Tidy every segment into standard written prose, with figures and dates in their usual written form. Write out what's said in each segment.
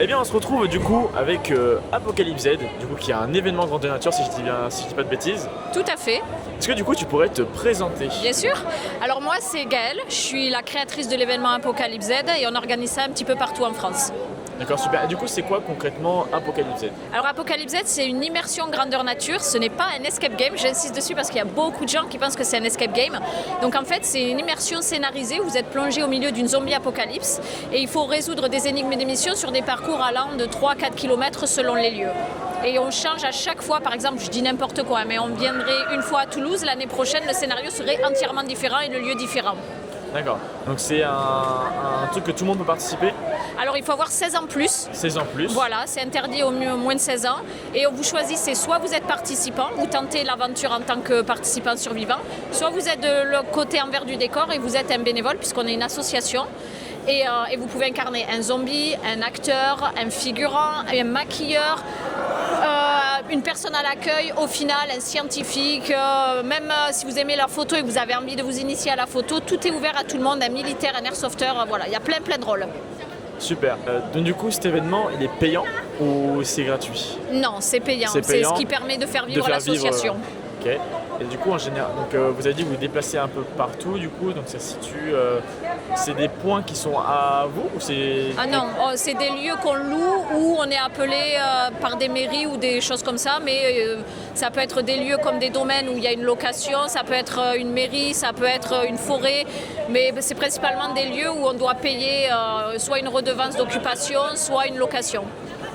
Eh bien, on se retrouve du coup avec Apocalypse Z, du coup qui est un événement grandeur nature, si je dis pas de bêtises. Tout à fait, Est-ce que du coup tu pourrais te présenter? bien sûr. Alors moi c'est Gaëlle, je suis la créatrice de l'événement Apocalypse Z et on organise ça un petit peu partout en France. D'accord, super. Et du coup, c'est quoi concrètement Apocalypse Z? Alors Apocalypse Z c'est une immersion grandeur nature, ce n'est pas un escape game, j'insiste dessus parce qu'il y a beaucoup de gens qui pensent que c'est un escape game. Donc en fait c'est une immersion scénarisée où vous êtes plongé au milieu d'une zombie apocalypse et il faut résoudre des énigmes et des missions sur des parcours allant de 3-4 km selon les lieux. Et on change à chaque fois, par exemple, je dis n'importe quoi, mais on viendrait une fois à Toulouse, l'année prochaine, le scénario serait entièrement différent et le lieu différent. D'accord. Donc c'est un truc que tout le monde peut participer, Alors il faut avoir 16 ans plus. 16 ans plus. Voilà, c'est interdit au moins de 16 ans. Et vous choisissez soit vous êtes participant, vous tentez l'aventure en tant que participant survivant, soit vous êtes de l'autre côté envers du décor et vous êtes un bénévole puisqu'on est une association. Et vous pouvez incarner un zombie, un acteur, un figurant, un maquilleur, une personne à l'accueil, au final un scientifique, même si vous aimez la photo et que vous avez envie de vous initier à la photo, tout est ouvert à tout le monde, un militaire, un airsofter, voilà, il y a plein de rôles. Super. Donc du coup, cet événement, il est payant ou c'est gratuit? Non, c'est payant, C'est c'est payant ce qui permet de faire de vivre faire vivre, l'association. Ok. Et du coup, en général, donc, vous avez dit que vous vous déplacez un peu partout, du coup, donc ça se situe. C'est des points qui sont à vous ou c'est. Ah non, c'est des lieux qu'on loue où on est appelé par des mairies ou des choses comme ça, mais ça peut être des lieux comme des domaines où il y a une location, ça peut être une mairie, ça peut être une forêt, mais c'est principalement des lieux où on doit payer soit une redevance d'occupation, soit une location.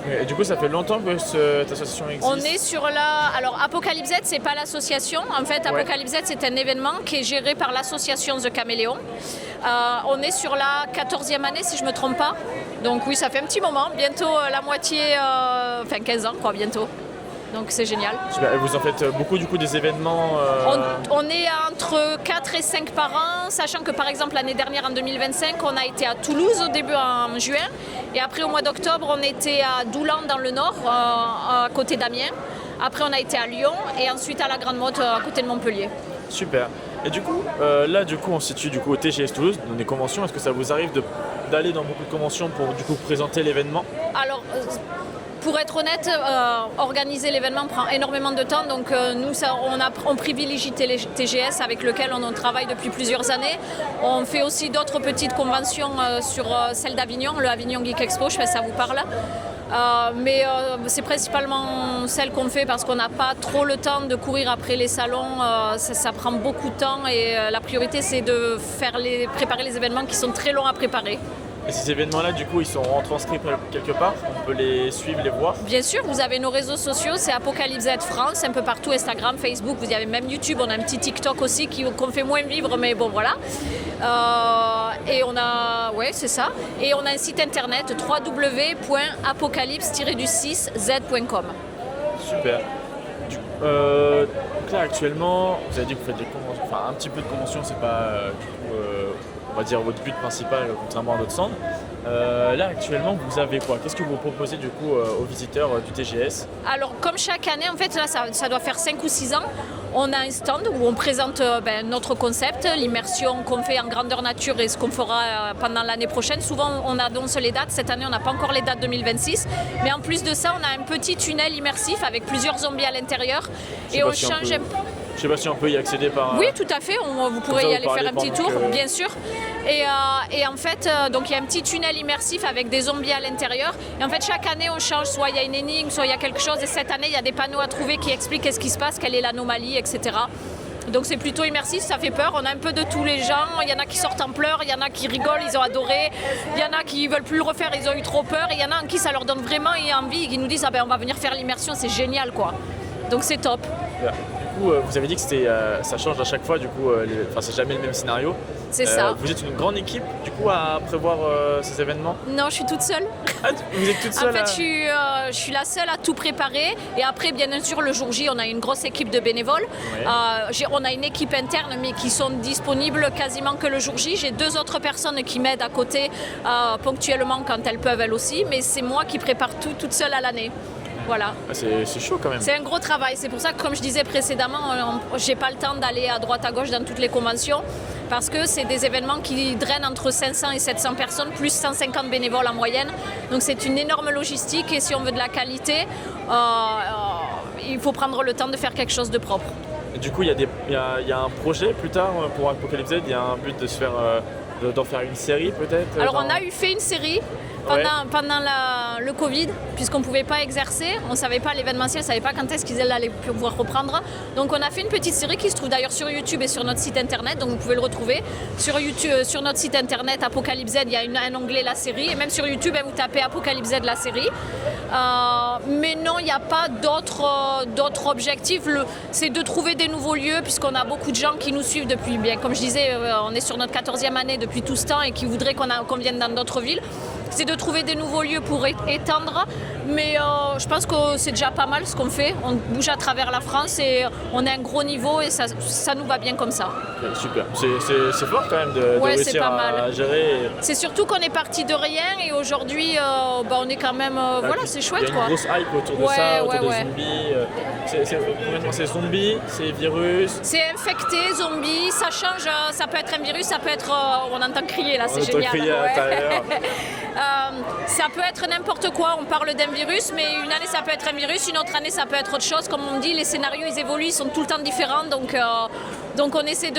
Et du coup, ça fait longtemps que cette association existe. On est sur la... Alors Apocalypse Z, c'est pas l'association. En fait, Apocalypse Z, c'est un événement qui est géré par l'association The Caméléon. On est sur la 14e année, si je me trompe pas. Donc oui, ça fait un petit moment. Bientôt la moitié... Enfin 15 ans, quoi, bientôt. Donc c'est génial. Super. Et vous en faites beaucoup, du coup, des événements. On est entre 4 et 5 par an, sachant que par exemple l'année dernière en 2025, on a été à Toulouse au début en juin. Et après au mois d'octobre, on était à Doulan dans le nord, à côté d'Amiens. Après on a été à Lyon et ensuite à la Grande Motte à côté de Montpellier. Super. Et du coup, là, du coup, on se situe du coup au TGS Toulouse, dans des conventions. Est-ce que ça vous arrive d'aller dans beaucoup de conventions pour du coup présenter l'événement? Alors, pour être honnête, organiser l'événement prend énormément de temps. Donc nous, on privilégie TGS avec lequel on travaille depuis plusieurs années. On fait aussi d'autres petites conventions sur celle d'Avignon, le Avignon Geek Expo, je sais pas si ça vous parle. Mais c'est principalement celle qu'on fait parce qu'on n'a pas trop le temps de courir après les salons. Ça prend beaucoup de temps et la priorité c'est de préparer les événements qui sont très longs à préparer. Et ces événements-là, du coup, ils sont retranscrits quelque part? On peut les suivre, les voir? Bien sûr, vous avez nos réseaux sociaux, c'est Apocalypse Z France, un peu partout, Instagram, Facebook, vous avez même YouTube, on a un petit TikTok aussi qu'on fait moins vivre, mais bon voilà. Et on a, ouais c'est ça, et on a un site internet www.apocalypse-6z.com. Super. Donc là, actuellement, vous avez dit que vous faites des conventions, enfin un petit peu de conventions, c'est pas du coup, on va dire votre but principal, contrairement à d'autres centres. Là, actuellement, vous avez quoi? Qu'est-ce que vous proposez du coup aux visiteurs du TGS? Alors, comme chaque année, en fait, là, ça doit faire 5 ou 6 ans, on a un stand où on présente notre concept, l'immersion qu'on fait en grandeur nature et ce qu'on fera pendant l'année prochaine. Souvent, on annonce les dates. Cette année, on n'a pas encore les dates 2026. Mais en plus de ça, on a un petit tunnel immersif avec plusieurs zombies à l'intérieur. Et on change un peu. Je sais pas si on peut y accéder par. Oui, tout à fait. Vous pourrez y aller faire un petit tour, bien sûr. Et en fait, donc il y a un petit tunnel immersif avec des zombies à l'intérieur. Et en fait, chaque année, on change. Soit il y a une énigme, soit il y a quelque chose. Et cette année, il y a des panneaux à trouver qui expliquent qu'est-ce qui se passe, quelle est l'anomalie, etc. Donc c'est plutôt immersif, ça fait peur. On a un peu de tous les gens. Il y en a qui sortent en pleurs, il y en a qui rigolent, ils ont adoré. Il y en a qui veulent plus le refaire, ils ont eu trop peur. Et il y en a en qui ça leur donne vraiment envie, qui nous disent on va venir faire l'immersion, c'est génial quoi. Donc c'est top. Yeah. Vous avez dit que ça change à chaque fois, du coup, c'est jamais le même scénario. C'est ça. Vous êtes une grande équipe, du coup, à prévoir ces événements? Non, je suis toute seule. Ah, vous êtes toute seule? En fait, je suis la seule à tout préparer. Et après, bien sûr, le jour J, on a une grosse équipe de bénévoles. Ouais. On a une équipe interne, mais qui sont disponibles quasiment que le jour J. J'ai 2 autres personnes qui m'aident à côté ponctuellement quand elles peuvent, elles aussi. Mais c'est moi qui prépare tout toute seule à l'année. Voilà. Ah, c'est chaud quand même. C'est un gros travail. C'est pour ça que, comme je disais précédemment, j'ai pas le temps d'aller à droite à gauche dans toutes les conventions. parce que c'est des événements qui drainent entre 500 et 700 personnes, plus 150 bénévoles en moyenne. Donc c'est une énorme logistique et si on veut de la qualité, il faut prendre le temps de faire quelque chose de propre. Et du coup, il y a un projet plus tard pour Apocalypse Z, il y a un but de se faire, d'en faire une série peut-être. Alors on a fait une série pendant le Covid, puisqu'on ne pouvait pas exercer, on ne savait pas l'événementiel, on ne savait pas quand est-ce qu'ils allaient pouvoir reprendre. Donc on a fait une petite série qui se trouve d'ailleurs sur YouTube et sur notre site internet, donc vous pouvez le retrouver. Sur YouTube, sur notre site internet Apocalypse Z, il y a un onglet La série, et même sur YouTube, vous tapez Apocalypse Z La série. Mais non, il n'y a pas d'autres objectifs. C'est de trouver des nouveaux lieux, puisqu'on a beaucoup de gens qui nous suivent depuis, bien, comme je disais, on est sur notre 14e année depuis tout ce temps et qui voudraient qu'on vienne dans d'autres villes. C'est de trouver des nouveaux lieux pour étendre, mais je pense que c'est déjà pas mal ce qu'on fait. On bouge à travers la France et on est à un gros niveau et ça nous va bien comme ça. Okay, super, c'est fort quand même de réussir à gérer. C'est surtout qu'on est parti de rien et aujourd'hui on est quand même, voilà, c'est chouette. Il y a une grosse hype autour de ça, autour des zombies. C'est zombies, c'est virus. C'est infecté, zombie, ça change, ça peut être un virus, ça peut être, on entend crier là, c'est génial. Crier à l'intérieur. Ça peut être n'importe quoi, on parle d'un virus, mais une année ça peut être un virus, une autre année ça peut être autre chose. Comme on dit, les scénarios ils évoluent, ils sont tout le temps différents, donc on essaie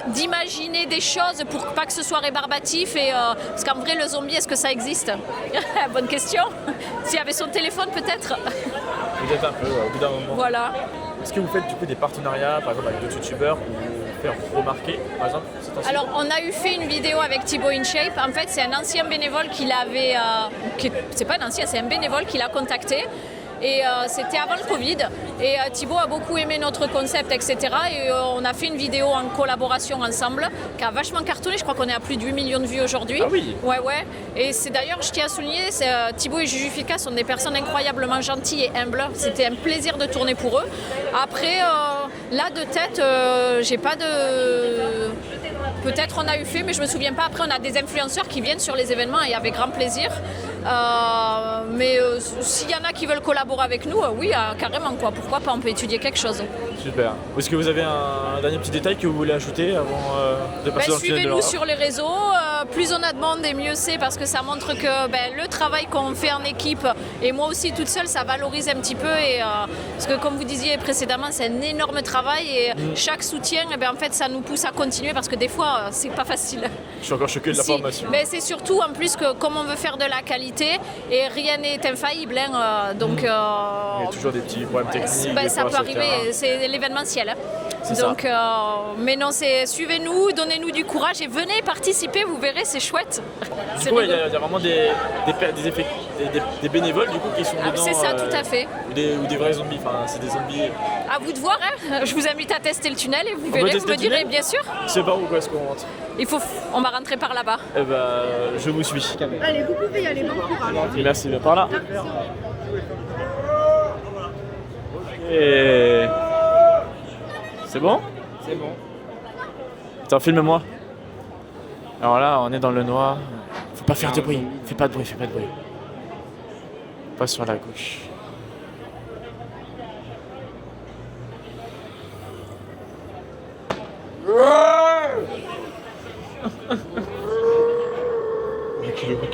d'imaginer des choses pour pas que ce soit rébarbatif. Parce qu'en vrai, le zombie, est-ce que ça existe? Bonne question. S'il y avait son téléphone peut-être. Peut-être un peu, au bout d'un moment. Voilà. Est-ce que vous faites du coup des partenariats, par exemple avec d'autres youtubeurs pour vous faire remarquer, par exemple? Alors, on a fait une vidéo avec Thibaut InShape. En fait, c'est un ancien bénévole qui l'avait... c'est pas un ancien, c'est un bénévole qui l'a contacté. Et c'était avant le Covid. Et Thibaut a beaucoup aimé notre concept, etc. Et on a fait une vidéo en collaboration ensemble qui a vachement cartonné. Je crois qu'on est à plus de 8 millions de vues aujourd'hui. Ah oui. Ouais. Et c'est d'ailleurs, je tiens à souligner, Thibaut et Jujufika sont des personnes incroyablement gentilles et humbles. C'était un plaisir de tourner pour eux. Après, là de tête, j'ai pas de... Peut-être on a fait, mais je me souviens pas. Après, on a des influenceurs qui viennent sur les événements et avec grand plaisir. Mais s'il y en a qui veulent collaborer avec nous, oui, carrément, quoi. Pourquoi pas, on peut étudier quelque chose. Super. Est-ce que vous avez un dernier petit détail que vous voulez ajouter avant de passer dans le tunnel de Suivez-nous sur les réseaux. Plus on a de monde et mieux c'est, parce que ça montre que le travail qu'on fait en équipe, et moi aussi toute seule, ça valorise un petit peu. Parce que comme vous disiez précédemment, c'est un énorme travail et chaque soutien, en fait, ça nous pousse à continuer parce que des fois, c'est pas facile. Je suis encore choqué de la formation. Mais c'est surtout en plus que comme on veut faire de la qualité et rien n'est infaillible, donc il y a toujours des petits problèmes techniques. Ça peut arriver, c'est l'événementiel. Donc, mais non, suivez-nous, donnez-nous du courage et venez participer, vous verrez, c'est chouette. Du coup, il y a vraiment des bénévoles du coup qui sont dedans. C'est ça, tout à fait. Ou des vrais zombies, enfin c'est des zombies. À vous de voir, hein. Je vous invite à tester le tunnel et vous verrez, vous me direz, bien sûr. C'est par où est-ce qu'on rentre? On va rentrer par là-bas. Eh ben, je vous suis. Allez, vous pouvez y aller, bon courage. Merci, par là. Et... C'est bon? C'est bon. Attends, filme-moi. Alors là, on est dans le noir. Faut pas faire de bruit. Fais pas de bruit. Pas sur la gauche.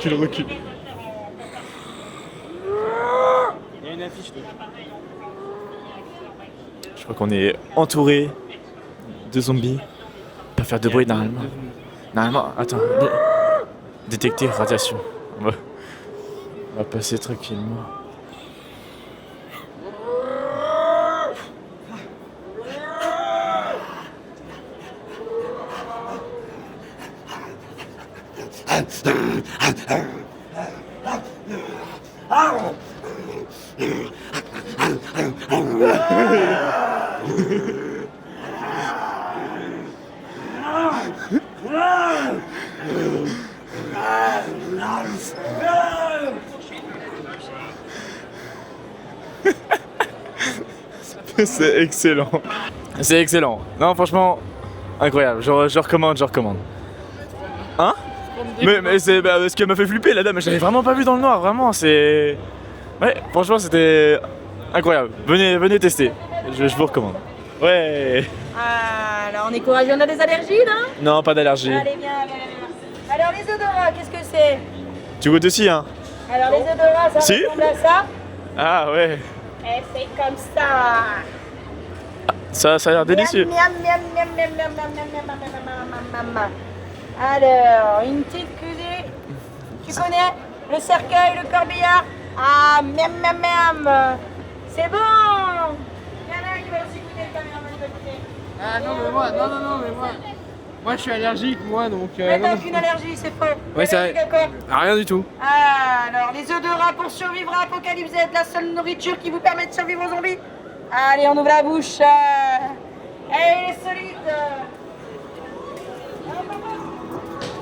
Recule. Il y a une affiche dessus. Je crois qu'on est entouré de zombies. Pas faire de bruit normalement. Normalement, attends. Détecter radiation. On va passer tranquillement. C'est excellent. C'est excellent. Non, franchement, incroyable. Je recommande. Hein? Mais c'est ce qui m'a fait flipper, la dame. Je l'avais vraiment pas vu dans le noir. Vraiment, c'est... Ouais, franchement, c'était incroyable. Venez tester. Je vous recommande. Ouais. Alors, on est courageux, on a des allergies, là? Non, pas d'allergie. Allez, viens. Alors, les odorats, qu'est-ce que c'est? Tu goûtes aussi, hein? Alors, les odorats, ça Si. ressemble à ça. Ah ouais. Et c'est comme ça. Ça a l'air délicieux. Miam, miam, miam, miam, miam, miam, miam, miam, miam, miam, miam, miam. Alors, une petite cuillère. Tu connais le cercueil, le corbillard? Ah, miam, miam, miam. C'est bon. Il y en a un qui va aussi goûter, le caméraman va goûter. Ah non, mais moi, non, mais moi. Moi, je suis allergique, moi, donc. Mais non, t'as non. aucune allergie, c'est faux. Ouais, c'est Allergique vrai. à quoi? Ah, rien du tout. Ah, alors, les œufs de rat pour survivre à Apocalypse Z, la seule nourriture qui vous permet de survivre aux zombies. Allez, on ouvre la bouche. Eh, il est solide.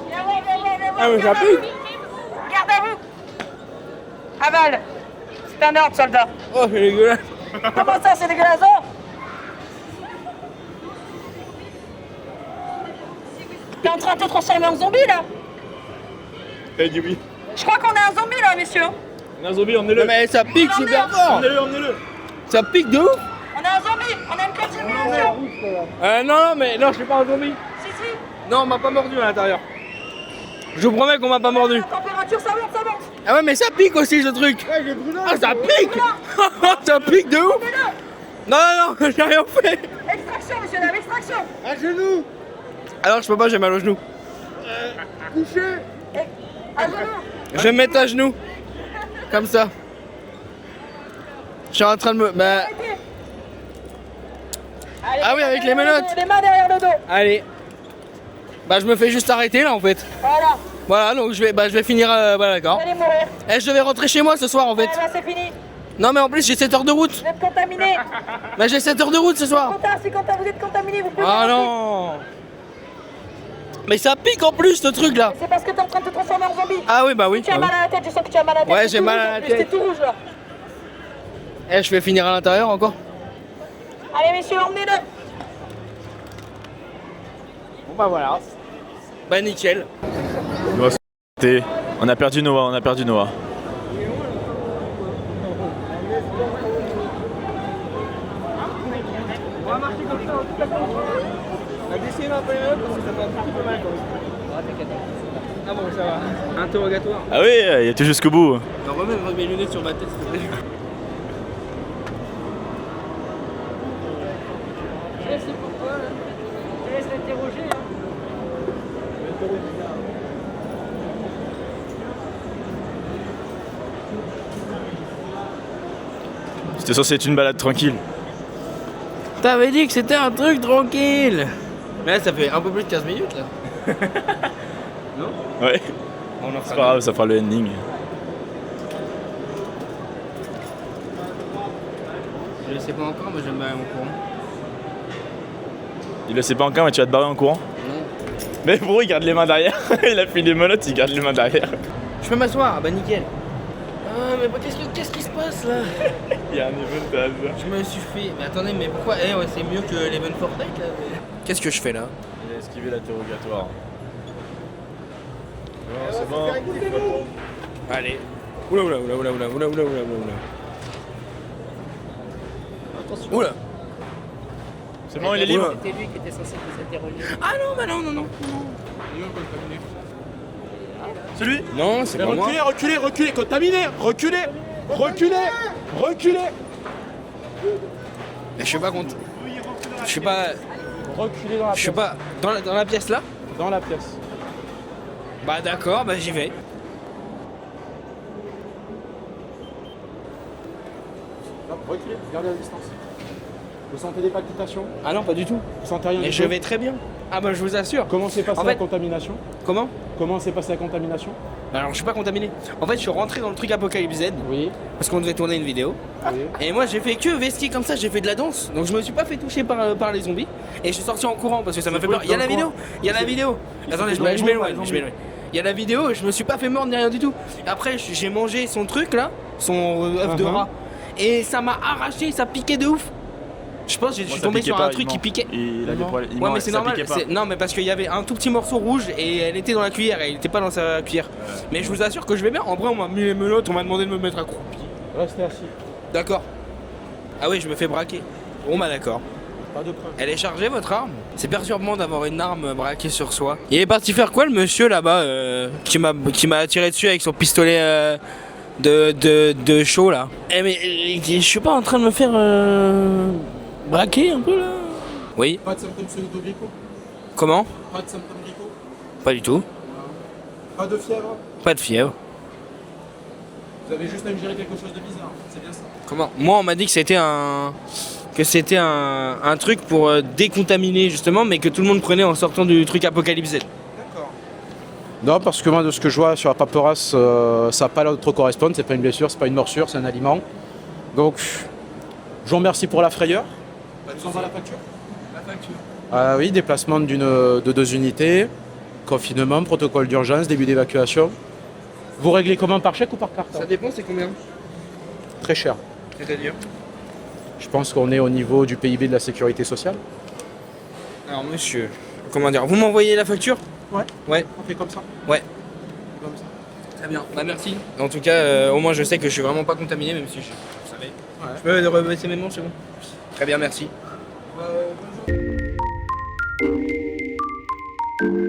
Viens voir, viens voir, viens voir. Ah, mais ça Garde à pique. vous. Garde à vous. Aval. C'est un ordre, soldat. Oh, c'est dégueulasse. Comment ça, c'est dégueulasse, hein? T'es en train de te transformer en zombie, là? Elle dit oui. Je crois qu'on est un zombie, là, messieurs. On a un zombie, emmenez-le. Non, mais ça pique super fort. Emmenez-le. Ça pique de ouf. On est un zombie. On a une continuation. Non, mais non, je suis pas un zombie. Si, si. Non, on m'a pas mordu à l'intérieur. Je vous promets qu'on m'a pas mordu. La température, ça monte, ça monte. Ah ouais, mais ça pique aussi ce truc. Ah, ça pique. Ça pique de ouf. Non, j'ai rien fait. Extraction, monsieur, dame, extraction. À genoux. Alors, je peux pas, j'ai mal au genou. À genoux. Je vais me mettre à genoux. Comme ça. Je suis en train de me. Bah, Allez, Ah oui, avec les menottes. Les mains derrière le dos. allez. Bah, je me fais juste arrêter là en fait. Voilà. Voilà, donc je vais finir. Voilà, d'accord. Vous allez mourir. Eh, je vais rentrer chez moi ce soir en fait. Ah, bah, c'est fini. Non, mais en plus, j'ai 7 heures de route. Vous êtes contaminé. Bah, j'ai 7 heures de route ce soir. C'est quand vous êtes contaminé, vous pouvez. Ah non. Mais ça pique en plus ce truc là. C'est parce que t'es en train de te transformer en zombie. Ah oui, bah oui. Tu as mal à la tête, je sens que tu as mal à la tête. Ouais, C'est j'ai tout mal rouge, à la en plus, tête. C'est tout rouge là. Eh, je vais finir à l'intérieur encore. Allez, messieurs, emmenez-le. Bon, bah voilà. Bah, nickel. On a perdu Noah. On va marcher comme ça toute la journée. On a dessiné un peu les notes parce que ça fait un petit peu mal quand même. Ah bon, ça va. Interrogatoire. Ah oui, il y a tout jusqu'au bout. Non, remets mes lunettes sur ma tête, s'il te plaît. Je laisse pourquoi là. Je laisse l'interroger. Hein. C'était censé être une balade tranquille. T'avais dit que c'était un truc tranquille. Mais là, ça fait un peu plus de 15 minutes là. Non? Ouais. On en C'est pas grave, ça fera le ending. Je le sais pas encore, mais je vais me barrer en courant. Il le sait pas encore, mais tu vas te barrer en courant. Non. Mais pourquoi il garde les mains derrière? Il a pris les menottes, il garde les mains derrière. Je peux m'asseoir, bah nickel. Ah, mais qu'est-ce qui se passe là? Il y a un event de hasard. Je me suis fait. Mais attendez, mais pourquoi? Eh ouais, c'est mieux que l'Event Fortnite là. Qu'est-ce que je fais là? Il a esquivé l'interrogatoire. Non, c'est bon. Allez. Oula. Oula. C'est bon, il est libre. C'était lui qui était censé vous interroger. Ah non, bah non. Celui? Non, c'est pas moi. Reculez, contaminé, reculez. Mais je suis pas contre. Je suis pas. Reculez dans la Je suis pas. Dans la pièce là? Dans la pièce. Bah d'accord, bah j'y vais. Hop, reculez, gardez la distance. Vous sentez des palpitations? Ah non, pas du tout. Vous sentez rien Mais du je tout? vais très bien. Ah bah je vous assure. Comment s'est passée En la fait- contamination? Comment? Comment s'est passée la contamination? Alors je suis pas contaminé. En fait je suis rentré dans le truc Apocalypse Z Oui, parce qu'on devait tourner une vidéo. oui. Et moi j'ai fait que vestir comme ça, j'ai fait de la danse. Donc je me suis pas fait toucher par les zombies. Et je suis sorti en courant parce que ça m'a fait quoi, peur. Il y a dans la le vidéo. coin Il y a la vidéo. Attendez, fait je de la m'éloigne, vidéo, je m'éloigne. Il y a la vidéo et je me suis pas fait mordre ni rien du tout. Et après j'ai mangé son truc là, son œuf de rat. Et ça m'a arraché, ça piquait de ouf. Je pense que je suis tombé sur un truc qui piquait. Il a des problèmes. Ouais mais c'est normal, non mais parce qu'il y avait un tout petit morceau rouge et elle était dans la cuillère, elle était pas dans sa cuillère. Mais je vous assure que je vais bien, en vrai on m'a mis les menottes, on m'a demandé de me mettre accroupi. Restez assis. D'accord. Ah oui je me fais braquer. Bon bah d'accord. Pas de preuve. Elle est chargée votre arme? C'est perturbant d'avoir une arme braquée sur soi. Il est parti faire quoi le monsieur là-bas qui m'a tiré dessus avec son pistolet de chaud là? Eh mais je suis pas en train de me faire braquer un peu là? Oui. Pas de symptômes de grippe? Comment? Pas de symptômes grippe? Pas du tout. Pas de fièvre? Pas de fièvre. Vous avez juste ingéré quelque chose de bizarre, c'est bien ça? Comment? Moi on m'a dit que c'était un truc pour décontaminer justement, mais que tout le monde prenait en sortant du truc Apocalypse Z. D'accord. Non, parce que moi, de ce que je vois sur la paperasse, ça n'a pas l'air de trop correspondre. C'est pas une blessure, c'est pas une morsure, c'est un aliment. Donc, je vous remercie pour la frayeur. Je vous envoie la facture. La facture. Ah oui, déplacement de 2 unités, confinement, protocole d'urgence, début d'évacuation. Vous réglez comment, par chèque ou par carte? Ça dépend, c'est combien? Très cher. C'est-à-dire? Je pense qu'on est au niveau du PIB de la sécurité sociale. Alors monsieur, comment dire, vous m'envoyez la facture? Ouais. Ouais. On fait comme ça? Ouais. Comme ça. Très bien. Bah merci. En tout cas, au moins je sais que je suis vraiment pas contaminé, même si je savais. Ouais. Je peux rebaisser mes manches, c'est bon? Très bien, merci. Bonjour.